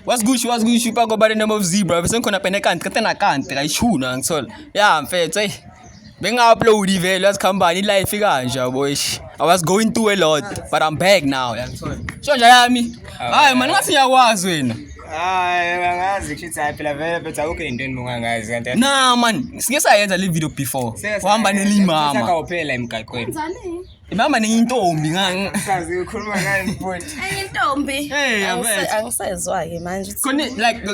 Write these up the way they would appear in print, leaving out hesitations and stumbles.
What's good, pa go by the name of Zebra. Bese ngikhona phela kanti kayishuna ngithola. Yeah, mfethu, hey. Benga-upload ivele yazikhambani life kanje yabo ish. I was going through a lot, but I'm back now. Yangithola. Sho nje yami. Hayi man ngathi ngiyakwazi wena. Hayi angazi kushithi hayi phela vele bethu akukho into enibungangazi kanti. Nah man, sike sayenza le video before. Uhamba nelimama. Sakawophela emgaqweni. Imama nentombi Sazi ukhuluma ngani mfowethu? Ayintombi. Angisezwa ke manje. Khona like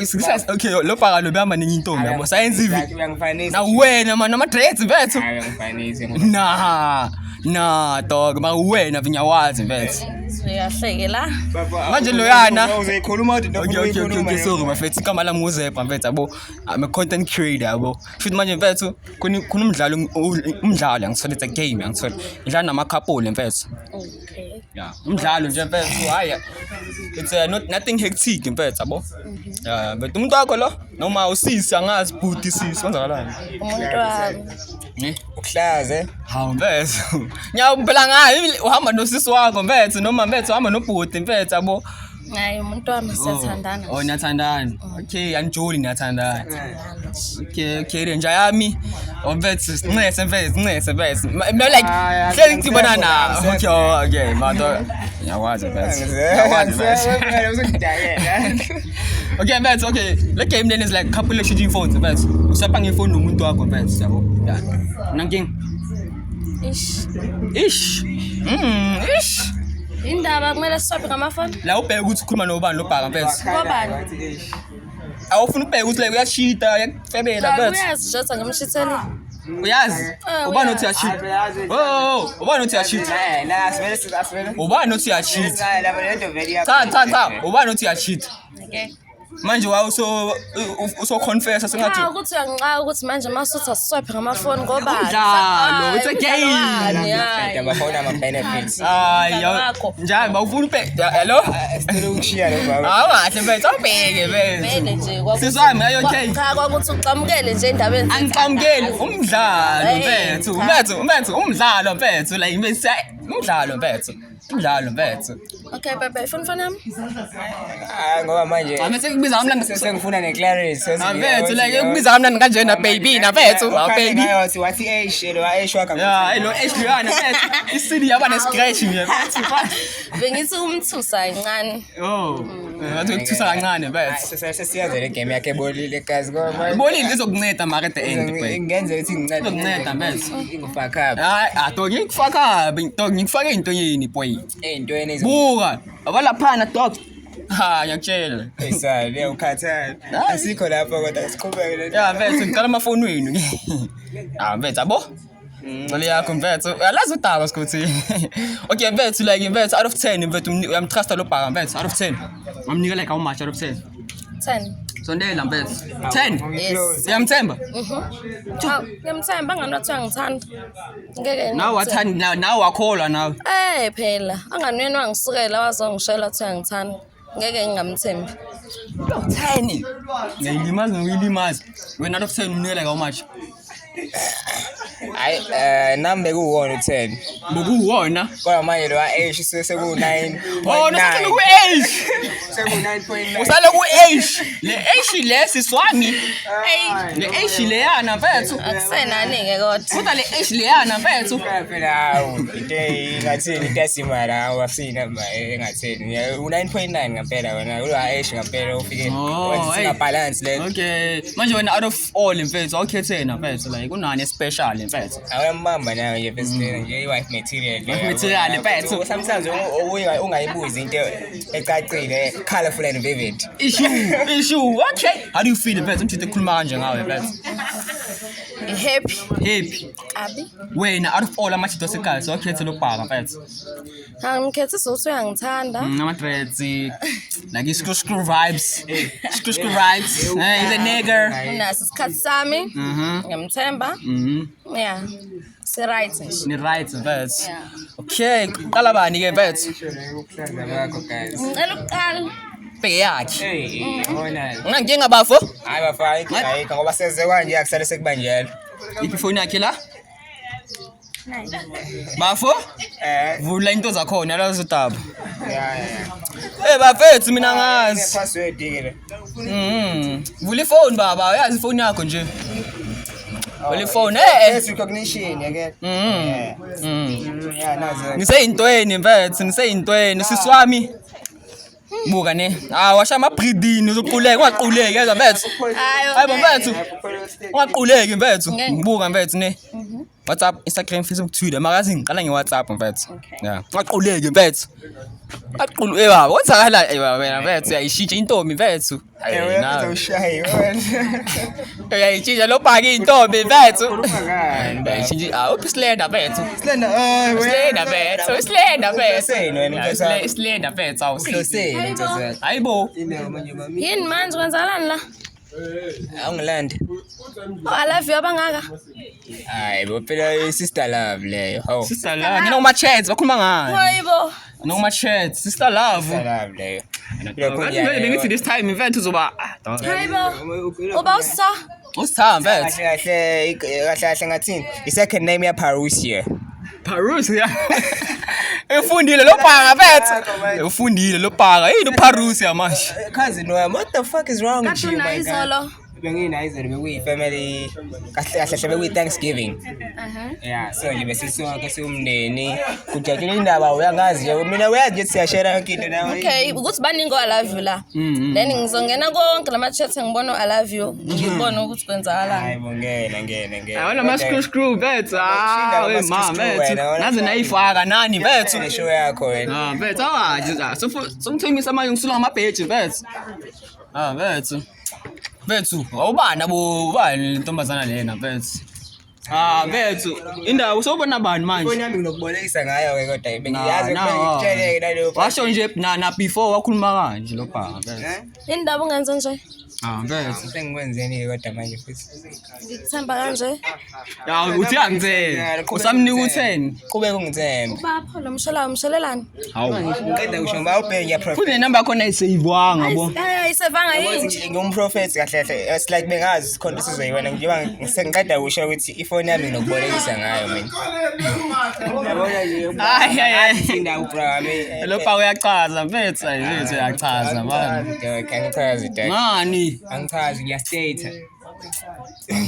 okay, lo bhaka lo behamba nentombi yabo. Sayenza ivi. Uyangifanisa. Na wena man ama dreads mfethu. Hayi uyangifanisa. Nah dog, ma wena vinyawazi mfethu. Uyahleke la. Manje loyana. Uzoyikhuluma uthi Okay, sorry mfethu igama lami nguZebra mfethu yabo. I'm a content creator yabo. Futhi manje mfethu kunomdlalo ngithola it's a game ngithola. Ngidlala nama couple mfethu. Okay. Yeah, umdlalo nje mfethu hayi. It's nothing hectic mfethu yabo. Yeah, but umuntu wakho lo noma usisi angazi bhuti sisi wenzakalani? Umuntu wami. Ukuhlaze. Hawu mfethu. Ngiyabhela ngayi uhamba nosisi wakho mfethu noma mfethu uhamba nobhuti mfethu yabo. Hayi umuntu wami siyathandana. Oh niyathandana. Okay, anijoli niyathandana. Okay, nje yami. Mfethu sincese mfethu. No like hleli ngibona na. Okay, manje ngiyakwazi mfethu. Okay mfethu, okay. Le game then is like couple of shooting phones mfethu. Usapha ngefoni nomuntu wakho mfethu yabo. Yeah. Nanking. Ish. Indaba kumele siswaphe ngamafoni. La ubheka ukuthi ukhuluma nobani lobhaka mfethu. Ngobani? Awufuna ubheka ukuthi like uyashita yakufebela mfethu. Uyazi jotha ngemshitheli. Uyazi? Ubani uthi uyashita? Oh, ubani uthi uyashita? La asivele. Ubani uthi uyashita? Cha la lento vele Cha. Ubani uthi uyashita? Okay. Manje wa uso confess sengathi ukuthi uyangixa ukuthi manje masuthi asiswaphe ngamafoni ngobani? Umdlalo, it's a game. amafoni ama benefits. Hayi, njalo bawufuna ubheka. Hello? Sicela ukushiya lo baba. Awungahle mfethu awubheke Vele mfethu. nje Siswami ayo okay. Cha kwakuthi uqhamukele nje indabeni. Angiqamukeli umdlalo mfethu. Umdlalo mfethu like umdlalo mfethu. Okay bye phone yami. Ngoba manje Amese kubiza kamnandi sengifuna neclarity. mfethu like kubiza kamnandi kanjena baby na mfethu. Baby. Ngathi wathi lo Ash wakhe. Yeah, lo Ash luyana mfethu. Isidi yaba ne scratch nje mfethu. Bengithi umthusa incane. Oh. Ngathi ukuthusa kancane mfethu. Sesiyazi le game yakhe ebolile gazi ngoba Bolile izokunceda mara at the end bye. ngenze ukuthi ngincede. Izokunceda mfethu. Ngifaka up. Hayi, dog ngikufaka dog ngikufake into yini boy. Ey'ntweni Buka, abalaphana dog. Ha, ngiyakutshela. ezisale ukhathala. Asikho lapha kodwa siqhubeke le. Yeah, mfethu ngicela amafoni wenu. Mfethu yabo. Ngicela yakho mfethu. Alazi udaba sikuthi. Okay mfethu like mfethu out of 10 mfethu uyamtrusta lo bhaka mfethu out of 10. Ngamnika like how much out of 10? 10. Sondela mfethu. 10. Yes. Uyamthemba? Ngiyamthemba nganothi uyangithanda. Ngeke. Now wathanda now wakholwa nawe. Phela anganweni wangisukela wazongishela ukuthi uyangithanda. Ngeke ngingamthembi. 10. Ngiyilimaza ngiyilimaza. Wena out of 10 unika like how much? Hayi nami bekuwona u10. Bokuwona. Kodwa manje lo Ash seku9. Oh, nasale ku-H. Seku9.9. Usale ku-H. Le H le siswami. Le H leyana mfethu. Akusenani ke kodwa. Kodwa le H leyana mfethu. Phela hawu into engathini into yasimara awasina engathini. U9.9 ngempela wena lo Ash ngempela ufike wathi balance le. Okay. Manje wena out of all mfethu awukhethena mfethu like unani special mfethu. Awuyambamba nayo nje bese nje i-wife material. Wife material mfethu. Sometimes ungayibuzi into ecacile colorful and vivid. Issue. Okay. How do you feel mfethu? Uthi ukhuluma kanje ngawe mfethu. Happy. Abi. Wena out of all amachito sekhaya sokhethe lo bhaka mfethu. Ngikhethe ukuthi uyangithanda. Ama dreads like screw vibes. Screw vibes. He's a nigger. Nasi isikhathi sami. Ngiyamthemba. Yeah. Si right nje. Ni right mfethu. Okay, qala bani ke mfethu? Ngicela ukuqala. Bheke yakhe. Yabona. Unankinga bafo? Hayi bafaki ngoba seze kanje akusale sekubanjela. Iphi phone yakhe la? Bafo? Eh, Vula into zakhona la zodaba. yeah. Bafethu mina ngazi. Password ke. Vula ifone baba, uyazi ifone yakho nje. Vula ifone. Face recognition yake. Yeah, nazo. Ngiseyintweni mfethu, siswami. Buka ne. Washa ama breeding uzoquleka, ungaquleki yezwa mfethu. Hayibo mfethu. Ungaquleki mfethu. Ngibuka mfethu ne. WhatsApp, Instagram, Facebook, Twitter. Makazi ngiqala ngeWhatsApp mfethu. Yeah. Ungaquleki mfethu. Baba, kwenzakala wena mfethu uyayishintsha intombi mfethu. Hayi nawe ushayi wena. Uyayishintsha lo bhaki intombi mfethu. Uyayishintsha uPislenda mfethu. Slenda mfethu, Slenda mfethu. Slenda mfethu awusini. Hayibo. Yini manje kwenzakalani la? Awungilandi. I love you abangaka. Hayi bo phela sister love leyo. Hawu. Sister love, ngina kuma chats bakhuluma ngani? Hayibo. Noma chats, sister love. Sister love leyo. Bengithi this time mfethu uzoba Hayibo. Uba usa. usithamba mfethu. Kahle ngathini? I second name ya Parousia. Parousia. Efundile lo bhanga mfethu. Ufundile lo bhanga. Yini uParousia manje? Cousin wami, what the fuck is wrong with you Kathuna my guy? izolo. Benginayizo bekuyi family kahle bekuyi Thanksgiving. Yeah, so nje besisonke siumndeni. Kujatshela indaba uyangazi nje mina uyazi nje siyashare into nawe. Okay, ukuthi baningi I love you la. Then ngizongena konke lama chat ngibona I love you. Ngibona ukuthi kwenzakalani. Hayibo ngena. Awona ma screw mfethu. We mama mfethu. Naze nayifaka nani mfethu? Show yakho wena. Mfethu awaji somthemisa manje ngisula ngamabheji mfethu. Mfethu. Mfethu, awubani ubani intombazana lena mfethu. Mfethu, indawo usobona bani manje? Phone yami nginokubolekisa ngayo ke kodwa bengiyazi ngitshele nalo. Washo nje na before wakhuluma kanje lo bhanga mfethu. Indaba ungenze nje. Mfethu sengikwenzeni kodwa manje futhi. Ngikuthemba kanje. Ya uthi angitheni. Usamnika u10. Qhubeka ungithembe. Bapho lo mshelelani. Hawu. Ngiqeda kusho ngiba ubheke ya prophet. Futhi number yakho ayisavewanga bo. Isevanga yini? Ngumprofeti kahle it's like bengazi khona sizoyiwena ngiba ngisengiqeda kusho ukuthi ifone yami nginokubolekisa ngayo mina. Yabona nje. Ay. Indawo program. Lo bhanga uyachaza mfethu, ayethu uyachaza manje. Kangichazi dad. Ngani? Angichazi ngiyastate.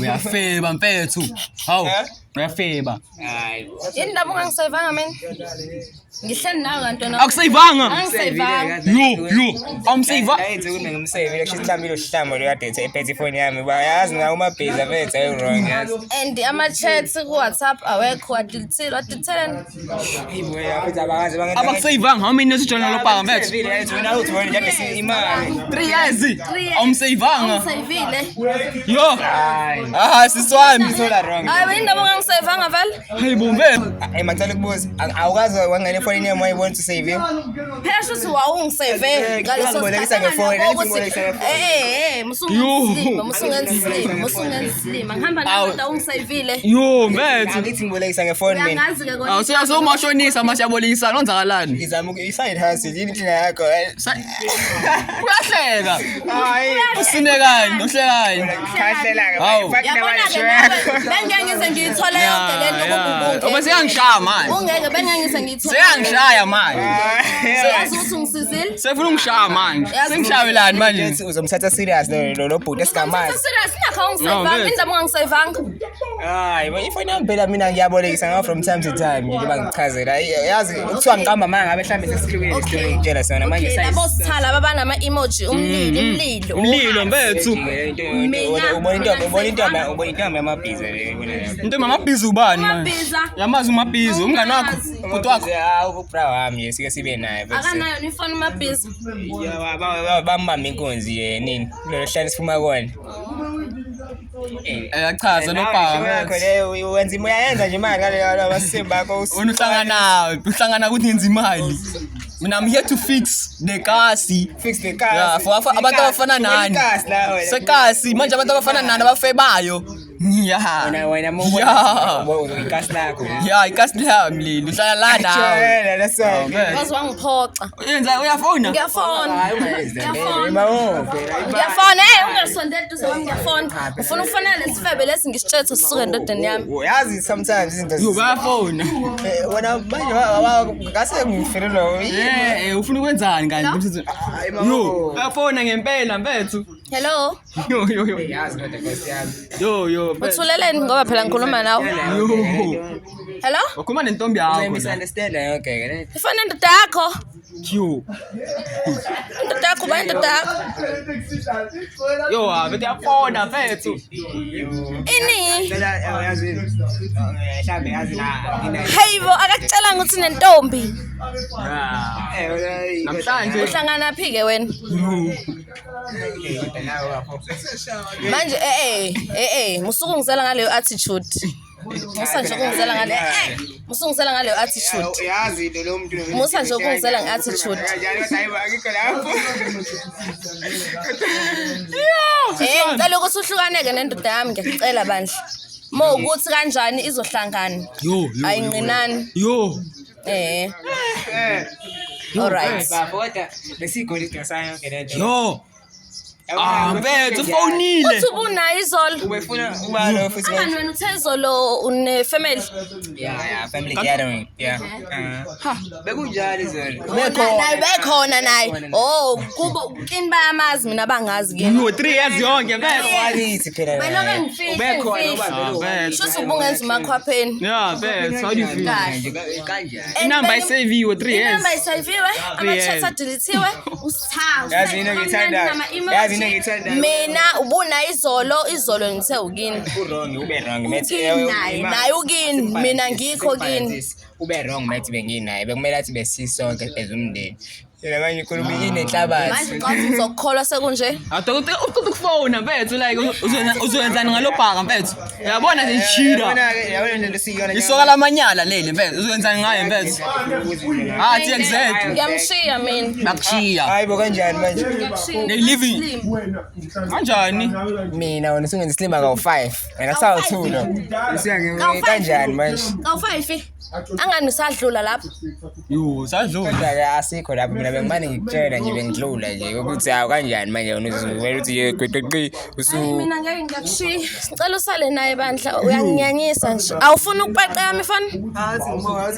Uyafeba mfethu. Hawu. Uyafeba. Hayi. Indaba ungangisevanga mina. Ngihleli nawe kantona. Akusavanga. Angisevanga. Yo. Amsava. Ayithe kunemsave lekusho sihlambile uhlamba lo yade ephethe ifone yami bayazi ngawo mabhizi afethu ayi wrong yazi. And ama chats ku WhatsApp awekho wadelete Ibo yafuthi abakazi bangena. Abakusavanga how many years ujona lo bhanga mfethu? Wena uthi wena nje imali. 3 years. Amsavanga. Usayivile. Yo. Hayi. Siswami. Sola wrong. Hayi indaba ungangisevanga vele. Hayibo mfethu. Mangicela ukubuza awukazi wangena efone yami wayibona to save you. Phela shothi wawungiseve ngaleso Ngibonekisa ngefone, ngibonekisa ngefone. musungenslima ngihamba nawe ungisevile. Yo mfethu. Ngithi ngibolekisa ngefone mina. Uyangazi ke kodwa. Awusiyaso umashonisa mashabolisa lonzakalani? Ngizama i-side hustle yini inkinga yakho? Uyahleka. Hayi. Usinekani, uhlekani. Khahlela Hawu. ke. Yabona ke nawe bengiyangize ngiyithole yonke lento kububunke. Oba siyangishaya manje. Ungeke bengiyangize ngiyithole. Siyangishaya manje. Siyazi ukuthi ungisizile. Sefuna ungishaya manje. Sengishayelani manje? Uzomthatha serious lo bhuti esigamazi. Serious ngakho ungisevanga indaba ungangisevanga. Hayi, bo ifone yami phela mina ngiyabolekisa ngayo from time to time nje bangichazela. Yazi ukuthiwa ngiqamba manga ngabe mhlambe sesicreate story ngitshela sona manje Okay, labo sithala babana ama emoji umlilo. Umlilo mfethu. ubona intombi yamabhizi le. Into mamabhizi ubani manje? Mabhiza. Yamazi umabhizi umngani wakho. Bhuti wakho. Hawu ubra wami sike sibe naye bese. Akanayo nifona umabhiza. Bambamba inkonzi nini lo hlani sifuma kona. Ayachaza lo bhanga. Leyo wenza uyayenza nje imali ngale masimba akho. Wena uhlangana ukuthi ngenza imali. Mina I'm here to fix the car. Fix the car. Yeah, for abantu abafana nani? Sekasi manje abantu abafana nani abafebayo. Yeah. Wena Yeah. ikasi lakho. Yeah, ikasi lami leli uhlala la nawe. Shela that's all. Wazi wangiphoxa. Yenza uyafona? Ngiyafona. Ngiyafona, ungasondeli duze kwami ngiyafona. Ufuna ukufonela lesifebe lesi ngisitshethe sisuke endodeni yami. Yazi sometimes izinto Yo bayafona. wena manje ngase ngifikelwa. Ufuna ukwenzani kanti? Yo, bayafona ngempela mfethu. Hello. Yo. Yazi kodwa Nkosi yami. Yo. Uthuleleni ngoba phela ngikhuluma nawe. Yo. Hello? Ukhuluma nentombi yakho la. Misunderstand okay. Ifana indoda yakho. Yo. Indoda yakho ba indoda yakho. Yo, bethi yafona mfethu. Ini? Yazi mhlambe yazi la Hayibo akakucelanga ukuthi nentombi. Namhlanje Uhlangana phi ke wena? Manje musuku ngizela ngaleyo attitude. Musa nje ukungizela ngale musungisela ngaleyo attitude. Yazi lo muntu Musa nje ukungizela nge-attitude. Akikho lapho. Ngicela ukuthi uhlukaneke nendoda yami ngiyacela bandla. Mo ukuthi kanjani izohlangana. Yo. Ayinqinani. Yo. All right. Bafota besigolide sayo ke lento. Yo. Mfethu ufonile. Uthi ubunayo izolo. Ubefuna uba lo futhi. Angani wena uthe izolo une family. Yeah, family gathering. Yeah. Bekunjalo izolo. Naye bekhona naye. Oh, kubo kini bayamazi mina bangazi kini. Yo 3 years yonke mfethu. Wakithi phela. Wena ke ngifike. Mfethu. Shuthi ubungenza umakhwapheni. Yeah, mfethu. How do you feel? Kanjani? Inamba iseviwe 3 years. Inamba isayiviwe, ama-chats adeletiwe, usithawu. Yazi into ngithanda. Mina ubuna izolo ngithe ukini. Wrong, ube wrong. Naye ukini, mina ngikho kini. Ube wrong mate benginaye. Bekumele athi besisonke ezumndeni. Yena manje ikhuluma inenhlabathi. Manje ngathi ngizokukholwa sekunje. Uqoqa ukufona mfethu like uzowenzani ngalobhaka mfethu. Uyabona nje ishira. Yabona lento siyona. Isoka lamanyala leli mfethu. Uzowenzani ngaye mfethu? TXZ. Ngiyamshiya mina. Bakushiya. Hayibo kanjani manje? They living. Kanjani? Mina wena usungenza islima ka5. Wena sawu2 lo. Usiyange kanjani manje? Kawu5. Angani usadlula lapho. Yo, sadlula. Kodwa asikho lapho mina bengimane ngikutshela nje bengidlula nje ukuthi hawu kanjani manje wena uzuvela uthi ye qeqeqi Mina ngeke ngiyakushiya. Ngicela usale naye bandla uyanginyanyisa nje. Awufuna ukupaqe yami fana? Hazi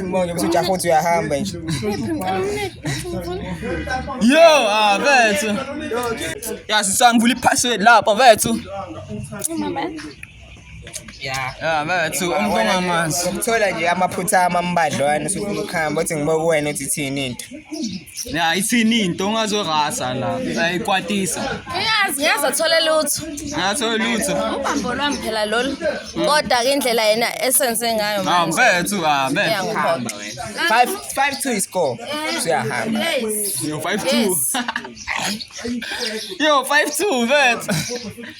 ngibonge bese ujaha uthi uyahamba nje. Yo, mfethu. Yasisambula ipassword lapha mfethu. Yeah, mfethu umntomamanzi. ngithola nje amaphutha amambadlwana usufuna ukuhamba uthi ngibe kuwena uthi thini into. Ya ithini into ongazorasa la. Ayikwatisa. Ngiyazi athole lutho. Ngathi lutho. Ubambo lwami phela lolu. Kodwa ke indlela yena esenze ngayo manje. Mfethu, mfethu. Ngiyangikholwa. 5-2 iscore. Usuyahamba. Yo 5-2. Yo 5-2 mfethu.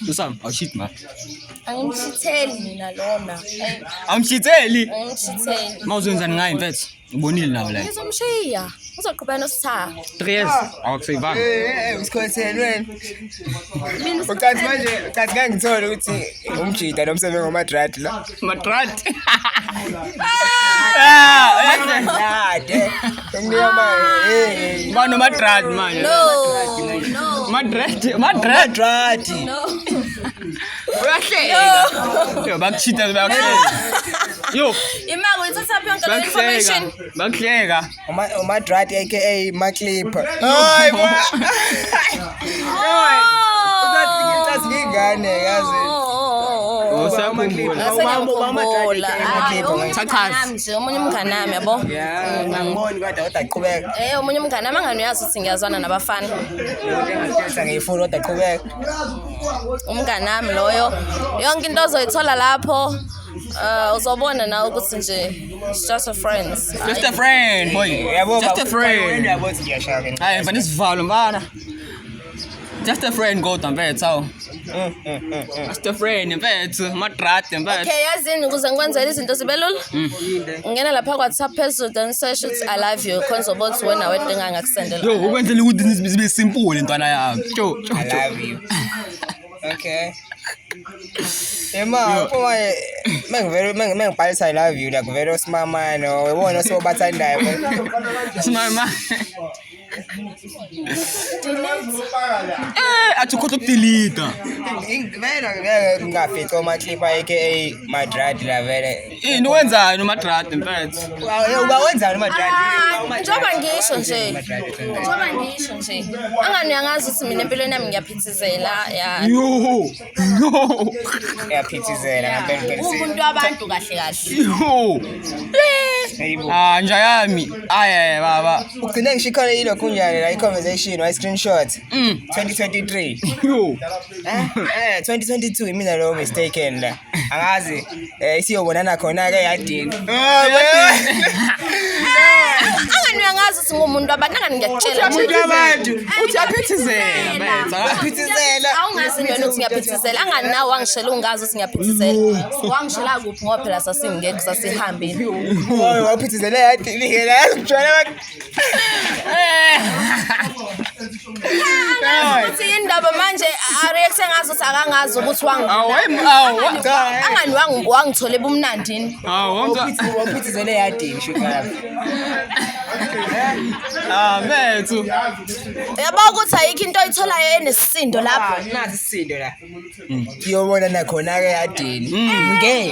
Usam, shit man. Angimshitheli mina lona. Amshitheli. Angimshitheli. Mawuzenzani ngaye mfethu? Ubonile nawo la. Ngizomshiya. Uzoqhubeka nositha. 3 years. Awukusayivanga. Usikhotheni wena. Ucathi manje ngeke ngithole ukuthi umjida nomsebenzi ngomadrati la. Madrat. Ade. Ngiyama Mano madrat manje. No. Madrat. madrati. No. Uyahleka. Yo bakuchita bakuhleka. Yo. Imango ithatha yonke le information. Bakuhleka. Umadrati aka Maclipper. Hayi bo. Uzathi ngingane yazi. Usakhumbula. Nje omunye umngane nami yabo. Yeah, ngangiboni kodwa aqhubeka. Omunye umngane nami angani uyazi ukuthi ngiyazwana nabafana. Ngiyathetha ngiyifuna kodwa aqhubeka. Umngane nami loyo. Yonke into ozoyithola lapho. Uzobona nawe ukuthi nje it's just a friends. Just a friend boy. Just a friend. Yabo siyashaka. Hayi mfana isivalo mfana. Just a friend kodwa mfethu. Just a friend mfethu, madrat mfethu. Okay, yazini ukuze ngikwenzele izinto zibe lula. Ngena lapha kwa WhatsApp phezulu and search ukuthi I love you khonzo bothi wena wedinga ngakusendela. Yo, ukwenzela ukuthi zibe simple intwana yami. I love you. Okay. Ema uma mengibhalisa I love you like vele osimamano webona sobathandayo. Simama. Athi ukho delete. Vele ngingafitha ama clip aka Madrad la vele. Ini wenzani uMadrad mfethu? Uba wenzani Madrad? Njoba ngisho nje angani uyangazi ukuthi mina empilweni yami ngiyaphithizela ya Yo. Yaphithizela ngempela umuntu wabantu kahle Yo. hayibo. Nja yami. Baba. Ugcine ngishikhona yilo kunjani la i-conversation wa screenshot 2023. Yo. 2022 mina lo mistaken la. Angazi siyobonana khona ke yadini. angani uyangazi ukuthi ngumuntu wabantu angani ngiyakutshela Uthi aphithizela betha. Yaphithizela. awungazi into ukuthi ngiyaphithizela angani nawe wangishela ungazi ukuthi ngiyaphithizela wangishela kuphi ngoba phela sasingekho sasihambile Waphithizela yadini ke la ngijwayela ukuthi indaba manje areact engazi ukuthi akangazi ukuthi angani wangithole ebumnandini waphithizela yadini shukela. Bethu. yabo ukuthi ayikho into oyitholayo enesisindo lapho Nathi isisindo la. Ngiyobona nakhona ke yadini. Ngeke.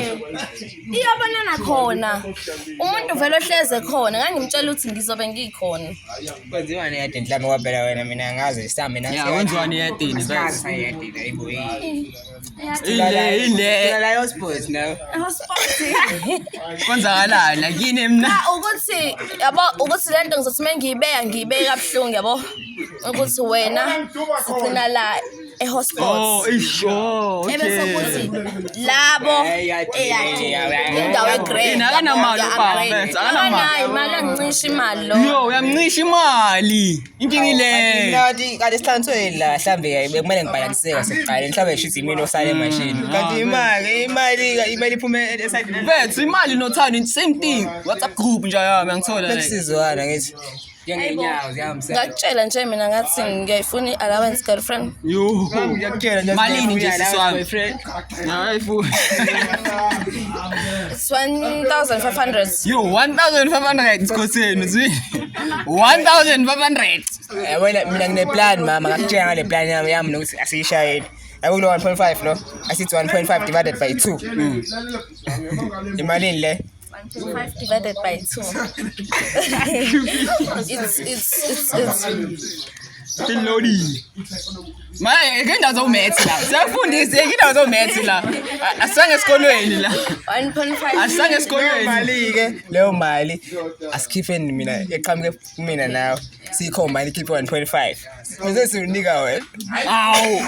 iyabonana khona umuntu vele ohleze khona ngangimtshela ukuthi ngizobe ngikhona Kwenziwa neyadini mhlawumbe kwaphela wena mina ngazi sihambe nathi. Ya wenziwani yedini bethu. Sayadini ayibo. Ile. La yo sports now. Kwenzakalani la kini mina? ukuthi yabo ukuthi lento ngizothi ngiyibeka kabuhlungu yabo ukuthi wena sigcina la ehospitals Isho. ebese kuthi labo indawo egrade Akanamali ubaba bethu. Akanamali. imali angicisha imali lo Yo, uyamncisha imali. Inkingi le. Nathi kade sithanswe la mhlambe bekumele ngibhalanseke sekuqala mhlambe shithi imini osale emashini. Kanti imali iphume esayidini. Bethu imali nothando same thing. WhatsApp group nje yami angithola le. Kusizwana ngithi. Njengenyawo ziyamsa. ngakutshela nje mina ngathi ngiyayifuna i-allowance girlfriend Yo. Ngiyakutshela nje. Malini nje siswami. Hayifu. it's 1,500 Yo, 1,500 Nkosini zwi. 1,500. Wena mina ngine plan mama ngakutshela ngale plan yami nokuthi asiyishayeni. Akulo 1.5 lo. Asithi 1.5 divided by 2. Imali le 1.5 divided by 2 it's Tilodi. Manje ngendawo zomath la. Siyafundisa ngendawo zomath la. Asange esikolweni la. 1.5 Asange esikolweni. imali ke leyo mali asikhipheni mina eqhamuke kumina nawe sikho mali khiphe 1.5 bese siunika wena Awu.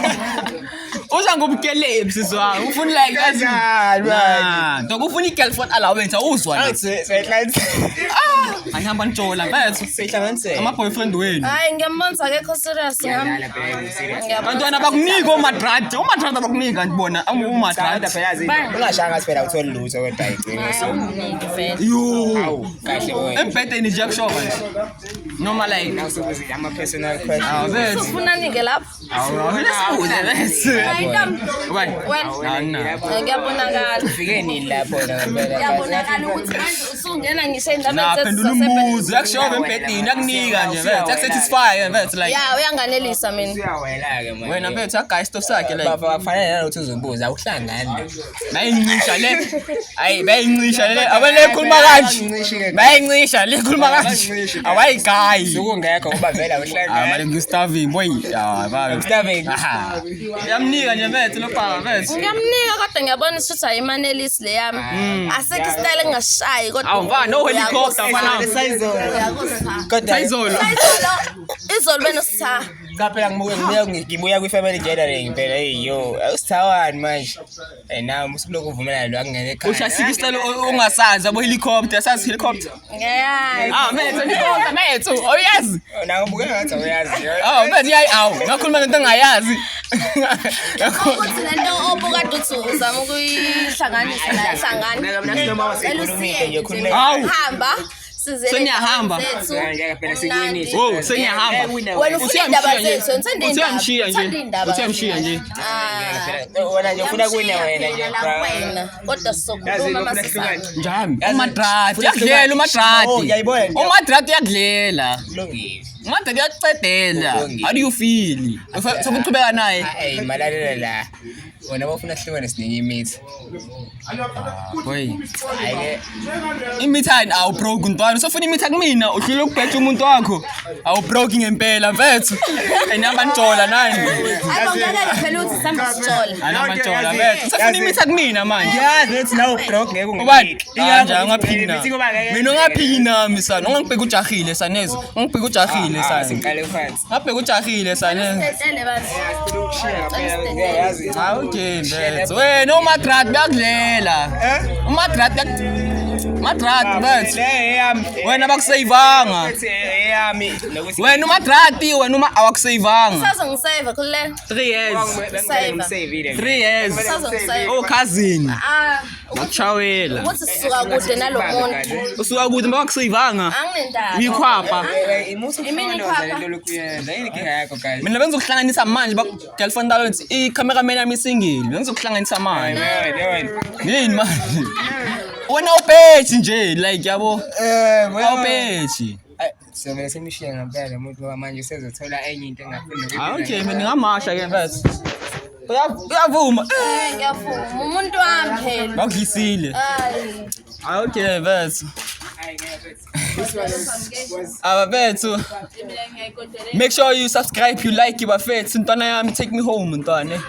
Uza ngobukelebi sizwa. Ufuna like as Nto ufuna i-girlfriend allowance awuzwa na. Angihamba ntshola mfethu. sihlanganise Ama boyfriend wenu. hayi ngiyambonisa akekho serious ngami Bantwana bakunika oMadrad. oMadrad abakunika ngibona uMadrad. ungashanga siphela uthole lutho kodwa ayigcine so awuningi vele Yo. awu kahle wena Embhedeni nje kushoba nje. Noma like. nawusukuzi ama personal question Bethu. ufuna nike lapho Awusibuze bethu. hayi ntombi Wena. wena ngiyabonakala ufike nini lapho ngempela ngiyabonakala ukuthi manje usungena ngisho endabeni Naphendula umbuzo yakushoba embhedeni yakunika nje bethu. Yakusatisfy bethu like. ya uyanganelisa mina uyawela ke manje Wena bethu agayi stop sakhe like. baba kufanele nalokuthi uzombuza awuhlangani Bayincisha le. Hayi bayincisha le. Abale ekhuluma kanje. Bayincisha le ekhuluma kanje. Awayigayi. sokungekho ngoba vele awuhlangani Manje ngistarving boy. Baba. Starving. Aha. Yamnika nje bethu lo baba bethu. ngiyamnika kodwa ngiyabona ukuthi ayimanelisi le yami asekho istyle engashayi kodwa Awu mfana no helicopter mfana. kodwa Sayizolo. izolo benositha Kaphela ngibuya kwi-family gathering phela yo awusithawani manje nawe usuloku uvumelana lo akungene ekhaya Ushasika isicelo ongasazi abo helicopter sazi helicopter. ngeyazi Methu helicopter methu. Awuyazi? nawe ubuke ngathi awuyazi Bethu yayi awu. Ngakhuluma ngento engayazi. ukuthi lento obukade uthi uzama ukuyihlanganisa la ihlangane Noma wasikhulumile nje khulumela Awu. hamba Sizele Seniyahamba. Wow, seniyahamba. Wena ufuna indaba zethu, ngithanda indaba. Usiyamshiya nje. Ngithanda indaba. Usiyamshiya nje. Wena nje ufuna kuwina wena nje. Wena. Kodwa sokhuluma masisana. Njani? Umadrati uyakudlela umadrati. Uyayibona nje. Umadrati uyakudlela. Kulungile. Umadrati uyacedela. How do you feel? Sokuchubeka naye. Hey, malalela la. Wena bafuna sihlukane siningi imithi. Boy. Ayike. Imithani awu broke ntwana. Sofuna imitha kumina uhlule ukubheja umuntu wakho. Awu broke ngempela mfethu. Enyamantshola nani. Ayibongelele phela uthi sihamba sitshola. Anamantshola mfethu. Sofuna imitha kumina manje. Yazi uthi nawe broke ngeke Ubani? ungibike. Nje ungaphina. Mina ungaphina misana. Ungangibheka ujahile saneze. Ungibheka ujahile sana. Siqale phansi. Ngabheka ujahile saneze. Sitele bathi. Yazi. Okay mfethu. Wena umadrati uyakudlela. Umadrati Madrati mfethu. Wena bakusavanga. Wena umadrati wena awakusavanga. Sazongisave kule. 3 years. 3 years. Sazongisave. Oh cousin. Ukuchawela. Ukuthi sisuka kude nalomuntu. Usuka kude bakusavanga. Anginendaba. Uyikhwapha. Mina benza ukuhlanganisa manje girlfriend talent i-cameraman yami isingile. Benza ukuhlanganisa manje. Yini manje? Wena upethi nje like yabo. Upethi. So mina semishiya ngempela umuntu ngoba manje usezothola enye into engafuni Okay, mina ngingamasha ke mfethu. Uyavuma. Ngiyavuma. Umuntu wami phela. Bakudlisile. Okay, mfethu. Abafethu. Make sure you subscribe, you like, bafethu. Ntwana yami take me home ntwana.